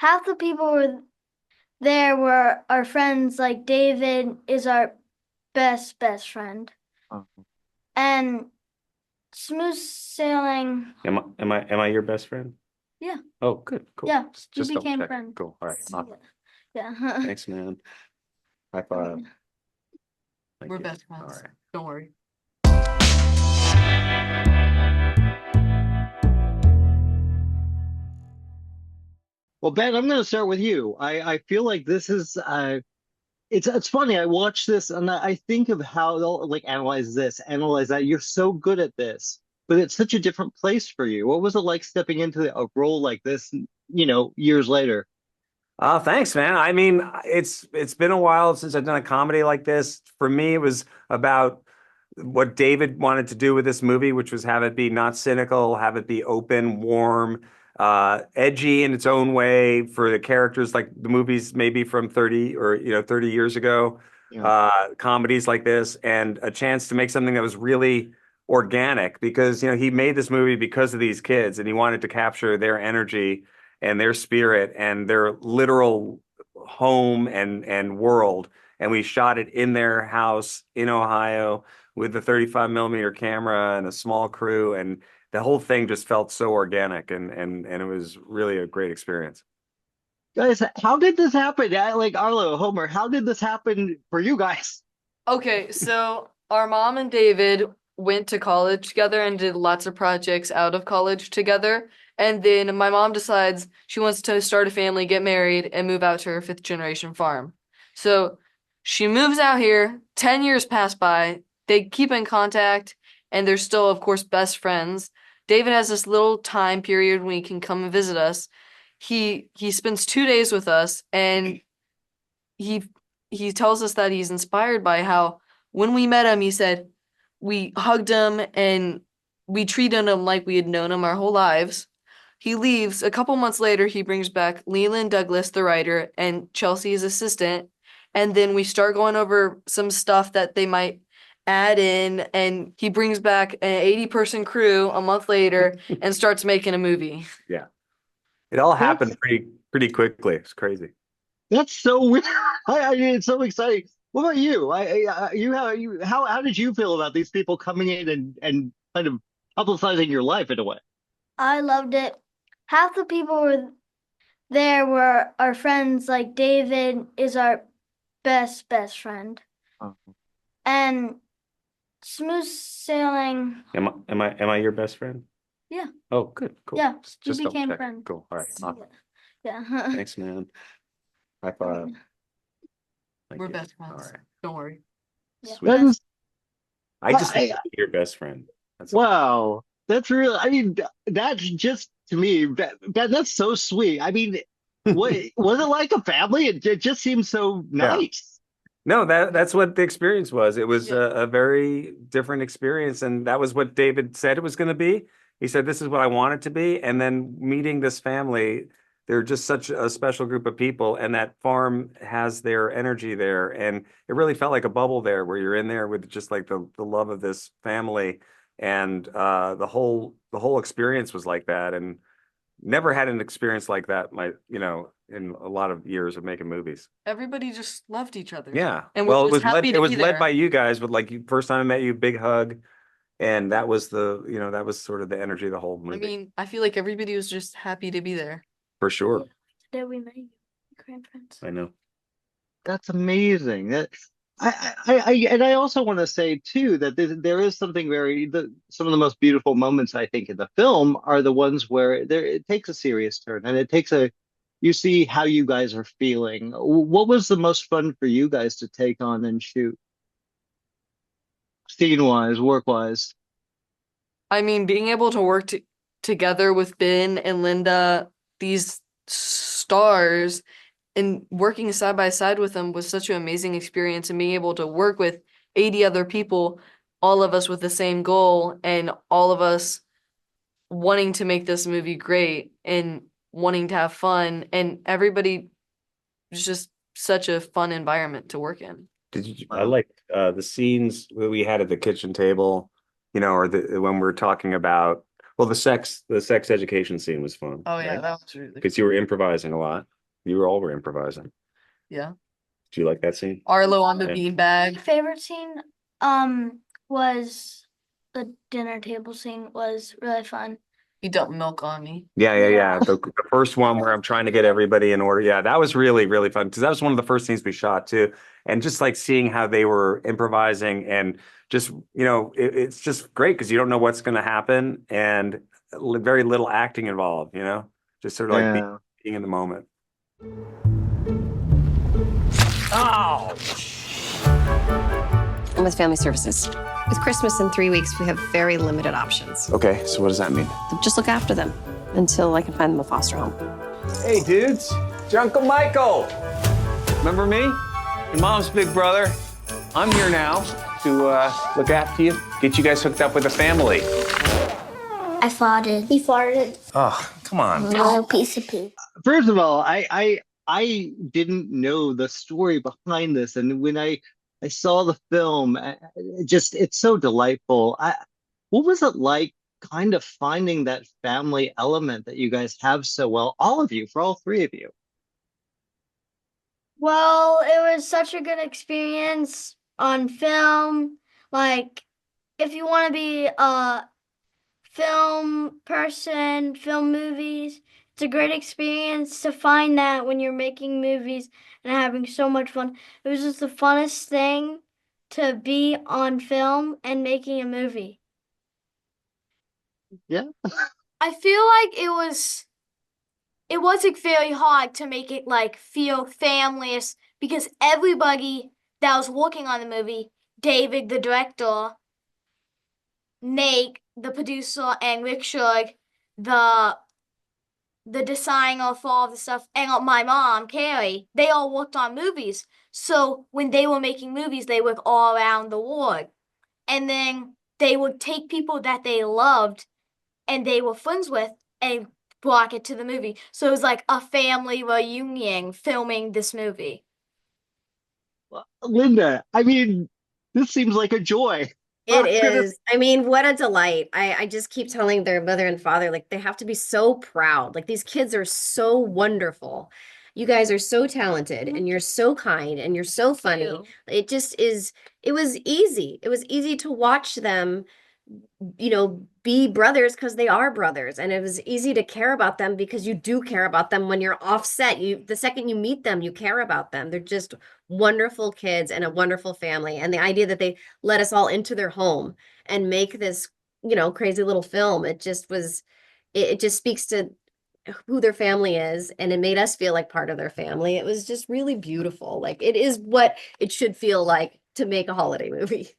half the people were there were our friends. Like David is our best friend, Oh. and smooth sailing. Am I your best friend? Yeah, Oh, good, cool. yeah, we Just double became check. friends. Cool. All right. Awesome. Yeah. Thanks, man. High five. Thank We're you. best All friends. right. Don't worry. Well, Ben, I'm going to start with you. I feel like this is it's funny. I watch this and I think of how they'll like analyze this, analyze that. You're so good at this, but it's such a different place for you. What was it like stepping into a role like this, years later? Thanks, man. I mean, it's been a while since I've done a comedy like this. For me, it was about what David wanted to do with this movie, which was have it be not cynical, have it be open, warm, edgy in its own way for the characters, like the movies maybe from 30 or 30 years ago, Yeah. comedies like this, and a chance to make something that was really organic because he made this movie because of these kids and he wanted to capture their energy and their spirit and their literal home and world. And we shot it in their house in Ohio with the 35 millimeter camera and a small crew. And the whole thing just felt so organic and it was really a great experience. Guys, how did this happen? Like Arlo, Homer, how did this happen for you guys? Okay, so our mom and David went to college together and did lots of projects out of college together. And then my mom decides she wants to start a family, get married, and move out to her fifth generation farm. So she moves out here, 10 years pass by, they keep in contact, and they're still, of course, best friends. David has this little time period when he can come and visit us. He spends 2 days with us, and he he tells us that he's inspired by how when we met him, he said we hugged him and we treated him like we had known him our whole lives. He leaves. A couple months later, he brings back Leland Douglas, the writer, and Chelsea, his assistant. And then we start going over some stuff that they might add in. And he brings back an 80-person crew a month later and starts making a movie. Yeah. It all That's happened pretty quickly. It's crazy. that's so weird. It's so exciting. What about you? How did you feel about these people coming in and kind of publicizing your life in a way? I loved it. Half the people were there were our friends. Like David is our best friend, Oh. and smooth sailing. Am I your best friend? Yeah, Oh, good, cool. yeah, we Just double became check. friends. Cool. All right. Awesome. Yeah. Thanks, man. High five. Thank We're you. best All friends. right. Don't worry. Yeah, Sweet. That best. is, I just want I, to be your best friend. That's all. wow. That's real. I mean, that's just to me, that's so sweet. I mean, what was it like a family? It just seems so Yeah. nice. No, that's what the experience was. It was Yeah. a very different experience, and that was what David said it was going to be. He said, "This is what I want it to be." And then meeting this family, they're just such a special group of people, and that farm has their energy there, and it really felt like a bubble there, where you're in there with just like the love of this family, and the whole experience was like that, and never had an experience like that. In a lot of years of making movies. Everybody just loved each other. Yeah. And we're Well, just happy it to be was led there. by you guys with like first time I met you, big hug, and that was that was sort of the energy of the whole I movie mean, I feel like everybody was just happy to be there. for sure. Today we met you, grandparents. I know. That's amazing. And I also want to say too that there is something some of the most beautiful moments I think in the film are the ones where it takes a serious turn and you see how you guys are feeling. What was the most fun for you guys to take on and shoot, scene wise, work wise? I mean, being able to work together with Ben and Linda, these stars, and working side by side with them was such an amazing experience. And being able to work with 80 other people, all of us with the same goal, and all of us wanting to make this movie great and wanting to have fun, and everybody was just such a fun environment to work in. I Wow. liked the scenes that we had at the kitchen table, or when we were talking about, well, the sex education scene was fun, Oh yeah, right? that was really Because you were improvising a lot. You all were improvising. Yeah. Do you like that scene? Arlo on the Yeah. beanbag. My favorite scene was the dinner table scene. Was really fun. He dumped milk on me. Yeah. The first one where I'm trying to get everybody in order. Yeah, that was really, really fun because that was one of the first scenes we shot too. And just like seeing how they were improvising and just, it's just great because you don't know what's going to happen and very little acting involved, just sort of like Yeah. being in the moment. Oh, I'm with Family Services. With Christmas in 3 weeks, we have very limited options. okay. So what does that mean? Just look after them until I can find them a foster home. Hey, dudes, it's your Uncle Michael. Remember me? Your mom's big brother. I'm here now to look after you, get you guys hooked up with a family. I farted. He farted. Oh, come on. No piece of poo. First of all, I didn't know the story behind this, and when I saw the film, it's so delightful. What was it like, kind of finding that family element that you guys have so well, all of you, for all three of you? Well, it was such a good experience on film. Like, if you want to be a film person, film movies, it's a great experience to find that when you're making movies and having so much fun. It was just the funnest thing to be on film and making a movie. Yeah. I feel like it wasn't very hard to make it like feel families because everybody that was working on the movie, David the director, Nate the producer, and Richard the designer for all the stuff, and my mom Carrie, they all worked on movies. So when they were making movies, they worked all around the world, and then they would take people that they loved and they were friends with and brought it to the movie. So it was like a family reunion filming this movie. Linda, I mean, this seems like a joy. It Oh, is. I mean, what a delight. I just keep telling their mother and father, like, they have to be so proud. Like, these kids are so wonderful. You guys are so talented and you're so kind and you're so funny. It just is, it was easy. It was easy to watch them, be brothers because they are brothers. And it was easy to care about them because you do care about them when you're offset. The second you meet them, you care about them. They're just wonderful kids and a wonderful family. And the idea that they let us all into their home and make this, crazy little film, it just speaks to who their family is. And it made us feel like part of their family. It was just really beautiful. Like, it is what it should feel like to make a holiday movie.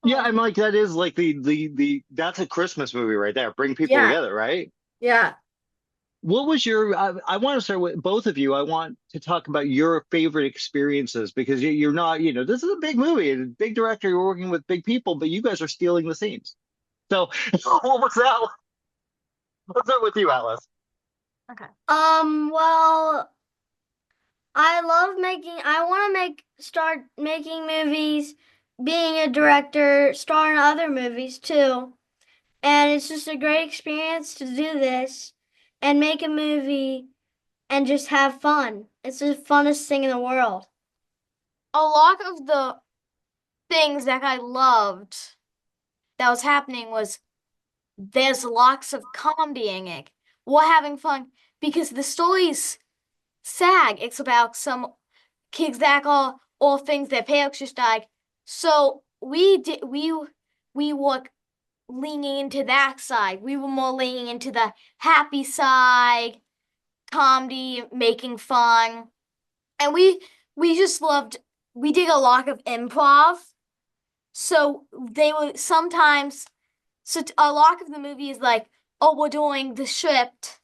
Yeah, I'm like, that is like that's a Christmas movie right there. Bring people Yeah. together, right? Yeah. What was I want to start with both of you. I want to talk about your favorite experiences because you're not, this is a big movie and a big director. You're working with big people, but you guys are stealing the scenes. So what was that? Let's start with you, Atlas. Well, I want to start making movies, being a director, star in other movies too. And it's just a great experience to do this and make a movie and just have fun. It's the funnest thing in the world. A lot of the things that I loved that was happening was there's lots of comedy in it. We're having fun because the story's sad. It's about some kids that are orphans, their parents just died. So we were leaning into that side. We were more leaning into the happy side, comedy, making fun. And we just loved, we did a lot of improv. So they were sometimes, so a lot of the movie is like, oh, we're doing the script.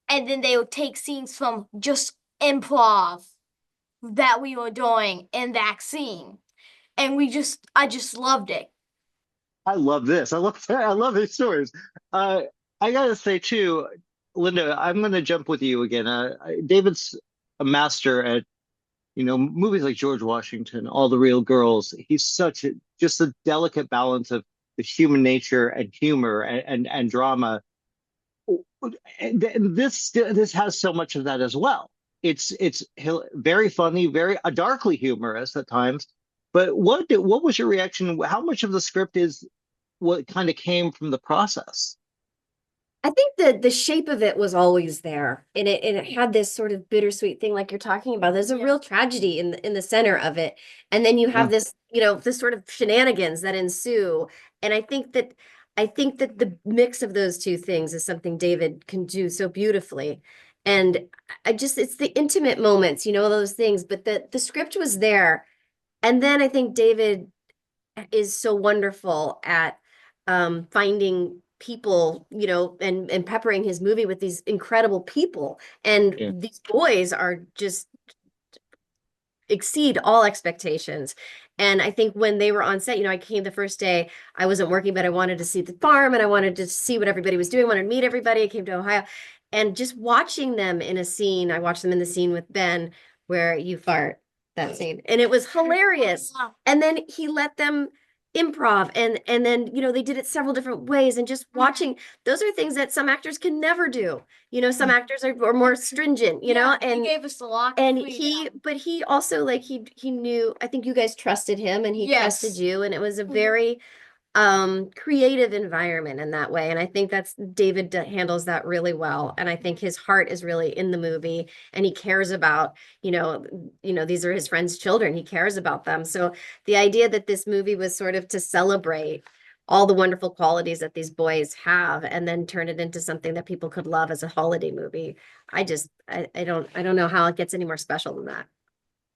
And then they would take scenes from just improv that we were doing in that scene. And I just loved it. I love this. I love these stories. I gotta say too, Linda, I'm gonna jump with you again. David's a master at movies like George Washington, All the Real Girls. He's just a delicate balance of the human nature and humor and drama. And this has so much of that as well. very funny, very darkly humorous at times. But what was your reaction? How much of the script is what kind of came from the process? I think the shape of it was always there, and it had this sort of bittersweet thing, like you're talking about. There's a Yeah. real tragedy in the center of it, and then you have Mm. this, this sort of shenanigans that ensue. And I think that the mix of those two things is something David can do so beautifully. And it's the intimate moments, those things. But the script was there, and then I think David is so wonderful at finding people, and peppering his movie with these incredible people. And Yeah. these boys are just exceed all expectations. And I think when they were on set, I came the first day, I wasn't working, but I wanted to see the farm and I wanted to see what everybody was doing, I wanted to meet everybody. I came to Ohio and just watching them in a scene. I watched them in the scene with Ben where you fart, that scene. And it was hilarious. Wow. And then he let them improv and then they did it several different ways, and just watching, those are things that some actors can never do. Some actors are more stringent, Yeah, he and gave us a lot. and he also, like, he knew, I think you guys trusted him and he trusted Yes. you, and it was a Mhm. very creative environment in that way. And I think that's David handles that really well. And I think his heart is really in the movie, and he cares about, these are his friends' children. He cares about them. So the idea that this movie was sort of to celebrate all the wonderful qualities that these boys have, and then turn it into something that people could love as a holiday movie. I don't know how it gets any more special than that.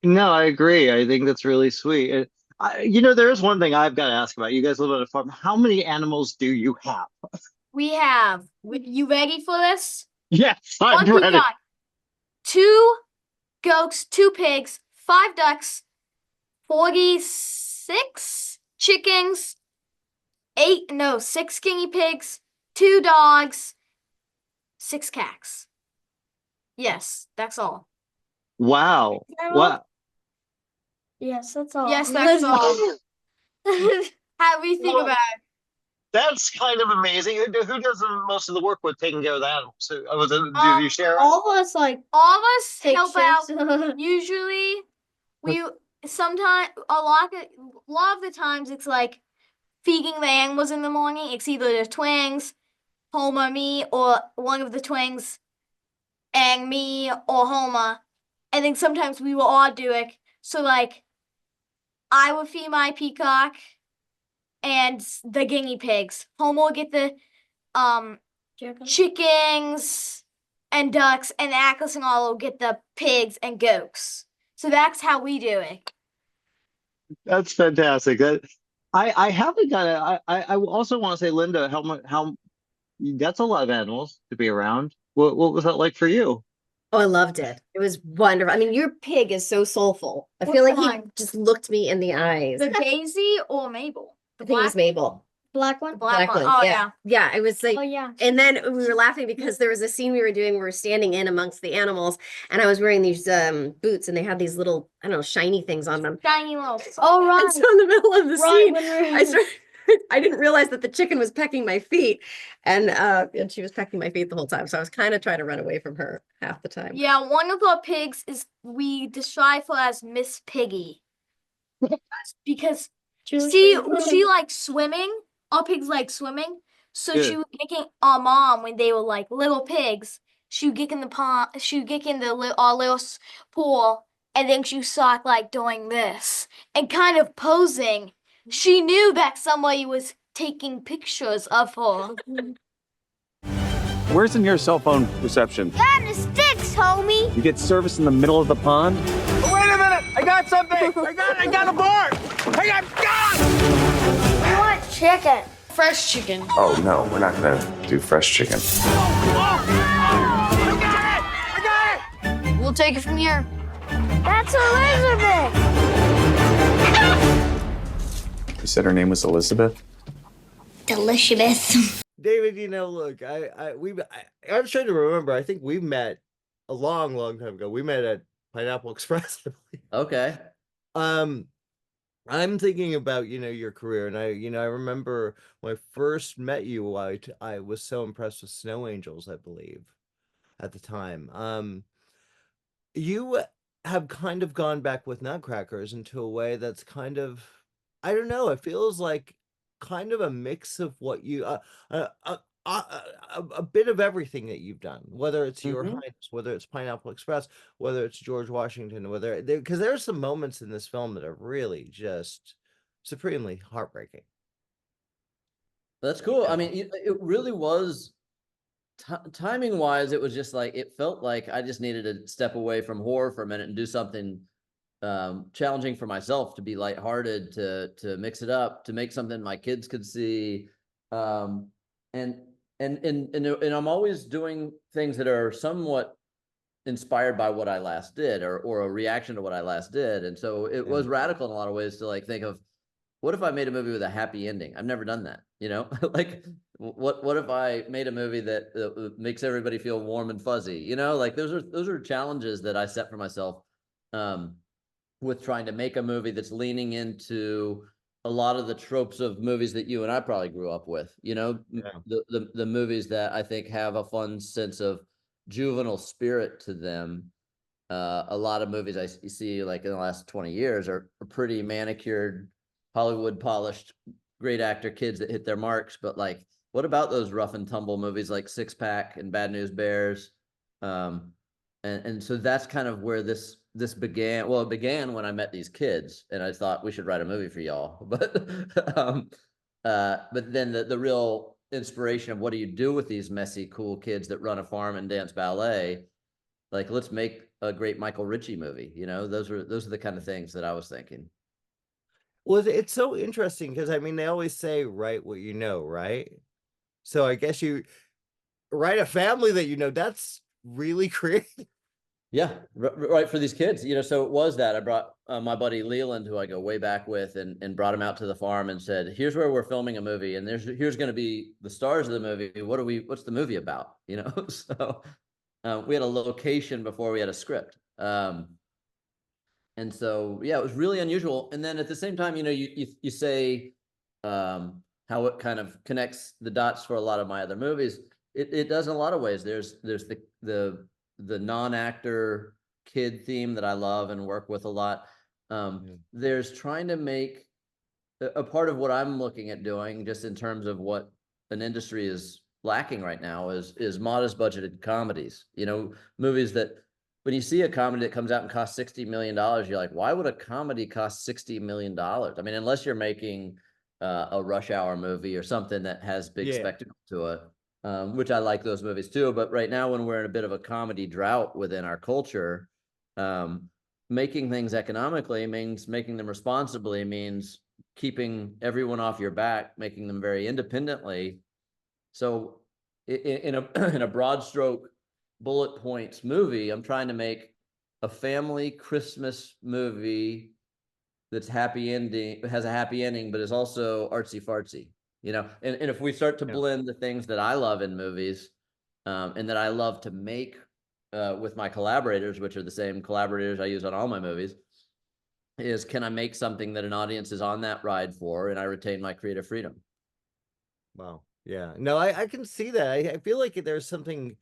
No, I agree. I think that's really sweet. There is one thing I've got to ask about. You guys live on a farm. How many animals do you have? We have. You ready for this? Yes, I'm One ready. peacock, 2 goats, 2 pigs, 5 ducks, 46 chickens, 6 guinea pigs, 2 dogs, 6 cats. Yes, that's all. Wow. that all? Wow. Yes, that's all. Yes, that's all. How do you think Well, about it? That's kind of amazing. Who does most of the work with taking care of the animals? Do you share? All of us like All of us take help out. shifts. Usually, we sometimes a lot of the times it's like feeding the animals in the morning. It's either the twins, Homer, me, or one of the twins and me or Homer. And then sometimes we will all do it. So like I would feed my peacock and the guinea pigs. Homer will get the chickens and ducks, and Atlas and all will get the pigs and goats. So that's how we do it. That's fantastic. I haven't got it. I also want to say, Linda, how that's a lot of animals to be around. What was that like for you? Oh, I loved it. It was wonderful. I mean, your pig is so soulful. I What's feel like he mine? just looked me in the eyes. The Daisy or Mabel? I think it was Mabel. Black one. Black one. one. Oh yeah. Yeah, it was like, Oh yeah. and then we were laughing because there was a scene we were doing where we were standing in amongst the animals, and I was wearing these boots, and they had these little, I don't know, shiny things on them. Shiny little. Oh And right. so in the middle of the Right scene, when we're I started, I didn't realize that the chicken was pecking my feet, and she was pecking my feet the whole time. So I was kind of trying to run away from her half the time. Yeah, one of our pigs we describe her as Miss Piggy because she likes swimming. Our pigs like swimming, so Yeah. she was making our mom when they were like little pigs. She would get in the pond. She would get in our little pool, and then she start like doing this and kind of posing. She knew that somebody was taking pictures of her. Where's in your cell phone reception? Got the sticks, homie. You get service in the middle of the pond? Wait a minute! I got something! I got a bar! I got We want chicken. Fresh chicken. Oh no, we're not gonna do fresh chicken. I got it! We'll take it from here. That's Elizabeth. You said her name was Elizabeth? Delicious. David, look, I'm trying to remember. I think we met a long, long time ago. We met at Pineapple Express, I believe. Okay. I'm thinking about, your career, and I remember when I first met you, I was so impressed with Snow Angels, I believe, at the time. you have kind of gone back with Nutcrackers into a way that's kind of, I don't know, it feels like kind of a mix of what you uh, uh, a bit of everything that you've done, whether it's Your Mhm. Highness, whether it's Pineapple Express, whether it's George Washington, whether because there are some moments in this film that are really just supremely heartbreaking. That's cool. I Yeah. mean, it really was timing wise. It was just like it felt like I just needed to step away from horror for a minute and do something challenging for myself, to be lighthearted, to mix it up, to make something my kids could see, um, and and I'm always doing things that are somewhat inspired by what I last did, or a reaction to what I last did, and so it Yeah. was radical in a lot of ways to like think of, what if I made a movie with a happy ending? I've never done that, you know. Like what if I made a movie that makes everybody feel warm and fuzzy, you know? Like those are challenges that I set for myself, um, with trying to make a movie that's leaning into a lot of the tropes of movies that you and I probably grew up with, you know, Yeah. the movies that I think have a fun sense of juvenile spirit to them. A lot of movies I see like in the last 20 years are pretty manicured, Hollywood polished, great actor kids that hit their marks. But like, what about those rough and tumble movies like Six Pack and Bad News Bears? Um, and so that's kind of where this began. Well, it began when I met these kids, and I thought we should write a movie for y'all. But then the real inspiration of what do you do with these messy, cool kids that run a farm and dance ballet? Like, let's make a great Michael Ritchie movie. You know, those are the kind of things that I was thinking. Well, it's so interesting because I mean they always say write what you know, right? So I guess you write a family that you know, that's really creative. Yeah, right, for these kids, you know. So it was that I brought my buddy Leland, who I go way back with, and brought him out to the farm and said, "Here's where we're filming a movie, and here's going to be the stars of the movie. What's the movie about?" You know. So we had a location before we had a script. And so yeah, it was really unusual. And then at the same time, you know, you say how it kind of connects the dots for a lot of my other movies. It does in a lot of ways. There's the non-actor kid theme that I love and work with a lot. There's trying to make a part of what I'm looking at doing, just in terms of what an industry is lacking right now, is modest budgeted comedies. You know, movies that when you see a comedy that comes out and costs $60 million, you're like, why would a comedy cost $60 million? I mean, unless you're making a Rush Hour movie or something that has big Yeah. spectacle to it, which I like those movies too. But right now, when we're in a bit of a comedy drought within our culture, making things economically means making them responsibly, means keeping everyone off your back, making them very independently. So in a in a broad stroke bullet points movie, I'm trying to make a family Christmas movie that's happy ending, has a happy ending, but is also artsy fartsy, you know. And if we start to Yeah. blend the things that I love in movies, and that I love to make with my collaborators, which are the same collaborators I use on all my movies, is can I make something that an audience is on that ride for, and I retain my creative freedom? Wow. Yeah. No, I can see that. I feel like there's something,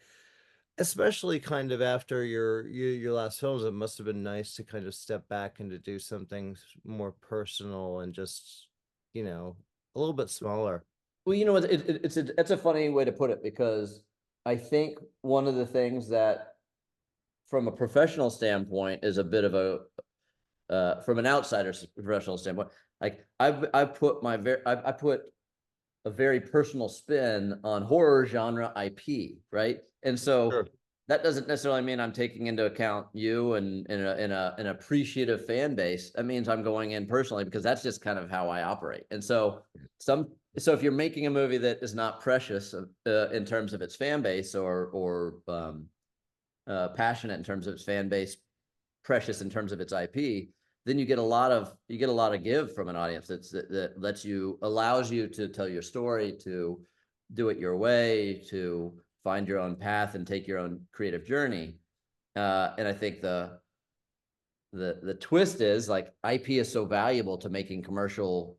especially kind of after your last films, it must have been nice to kind of step back and to do something more personal and just, you know, a little bit smaller. Well, you know, it's a funny way to put it, because I think one of the things that, from a professional standpoint, is a bit of a from an outsider's professional standpoint, like I've put I put a very personal spin on horror genre IP, right? And so Sure. that doesn't necessarily mean I'm taking into account you and an appreciative fan base. That means I'm going in personally, because that's just kind of how I operate. And so so if you're making a movie that is not precious in terms of its fan base, or passionate in terms of its fan base, precious in terms of its IP, then you get a lot of give from an audience that lets you, allows you to tell your story, to do it your way, to find your own path and take your own creative journey. And I think the twist is, like, IP is so valuable to making commercial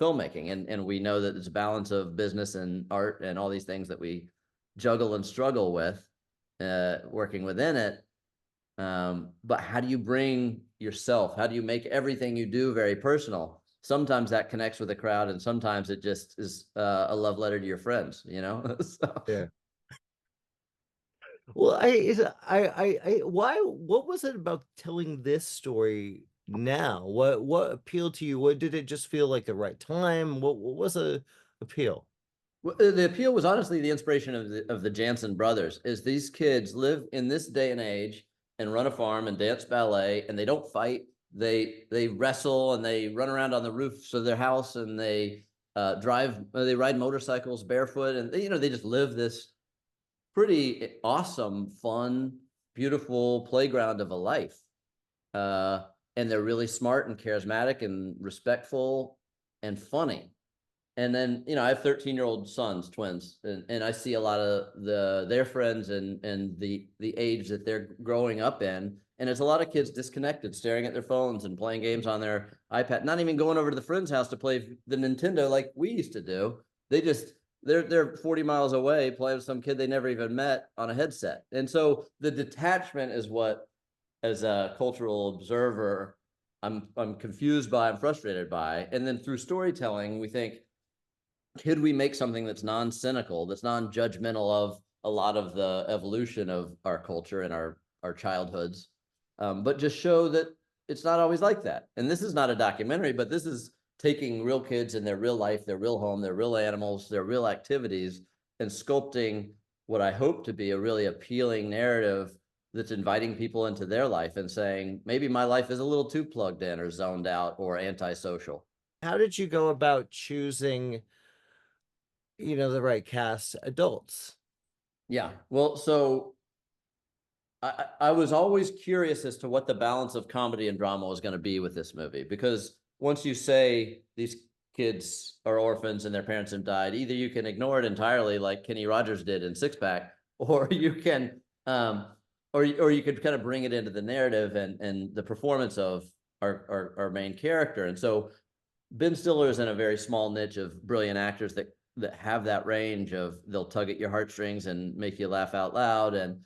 filmmaking, and we know that it's a balance of business and art and all these things that we juggle and struggle with, working within it. But how do you bring yourself? How do you make everything you do very personal? Sometimes that connects with the crowd, and sometimes it just is a love letter to your friends, you know? So, Yeah. Well, why, what was it about telling this story now? What appealed to you? What did it just feel like the right time? What was the appeal? well, the appeal was honestly the inspiration of the Janson brothers. Is these kids live in this day and age and run a farm and dance ballet, and they don't fight. They wrestle and they run around on the roofs of their house, and they they ride motorcycles barefoot, and they just live this pretty awesome, fun, beautiful playground of a life. And they're really smart and charismatic and respectful and funny. And then, I have 13-year-old sons, twins, and I see a lot of their friends and the age that they're growing up in. And it's a lot of kids disconnected, staring at their phones and playing games on their iPad, not even going over to the friend's house to play the Nintendo like we used to do. They're 40 miles away playing with some kid they never even met on a headset. And so the detachment is what, as a cultural observer, I'm confused by, I'm frustrated by. And then through storytelling, we think, could we make something that's non-cynical, that's non-judgmental of a lot of the evolution of our culture and our childhoods, but just show that it's not always like that. And this is not a documentary, but this is taking real kids in their real life, their real home, their real animals, their real activities, and sculpting what I hope to be a really appealing narrative that's inviting people into their life and saying, maybe my life is a little too plugged in or zoned out or antisocial. How did you go about choosing, the right cast adults? Yeah, well, so I was always curious as to what the balance of comedy and drama was going to be with this movie, because once you say these kids are orphans and their parents have died, either you can ignore it entirely like Kenny Rogers did in Six Pack, or you can or you could kind of bring it into the narrative and the performance of our main character. And so Ben Stiller is in a very small niche of brilliant actors that have that range of, they'll tug at your heartstrings and make you laugh out loud. And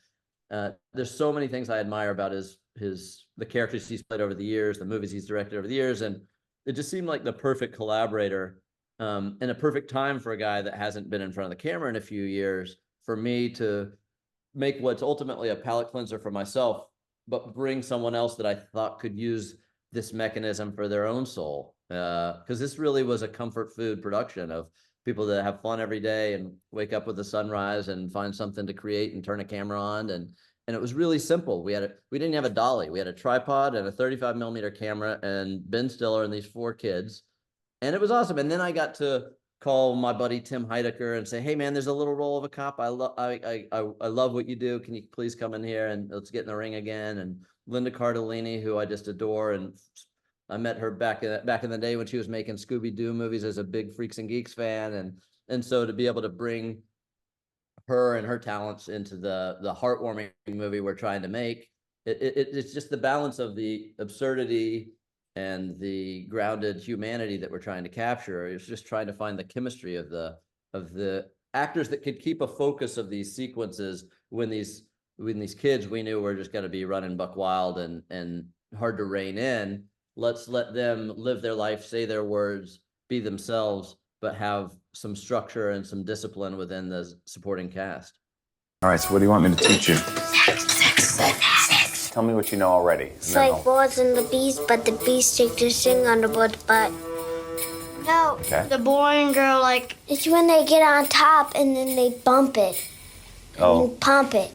there's so many things I admire about the characters he's played over the years, the movies he's directed over the years. And it just seemed like the perfect collaborator, and a perfect time for a guy that hasn't been in front of the camera in a few years, for me to make what's ultimately a palate cleanser for myself, but bring someone else that I thought could use this mechanism for their own soul. Because this really was a comfort food production of people that have fun every day and wake up with the sunrise and find something to create and turn a camera on. And it was really simple. We didn't have a dolly. We had a tripod and a 35mm camera and Ben Stiller and these 4 kids. And it was awesome. And then I got to call my buddy Tim Heidecker and say, hey man, there's a little role of a cop. I love what you do. Can you please come in here and let's get in the ring again? And Linda Cardellini, who I just adore, and I met her back in the day when she was making Scooby-Doo movies as a big Freaks and Geeks fan. And so to be able to bring her and her talents into the heartwarming movie we're trying to make, it's just the balance of the absurdity and the grounded humanity that we're trying to capture. It's just trying to find the chemistry of the actors that could keep a focus of these sequences when these kids we knew were just going to be running buck wild and hard to rein in. Let's let them live their life, say their words, be themselves, but have some structure and some discipline within the supporting cast. All right, so what do you want me to teach you? Tell me what you know already. It's like birds and the bees, but the bees take to sing on the bird's butt. No, Okay. the boring girl, It's when they get on top and then they bump it. Oh. And pump it.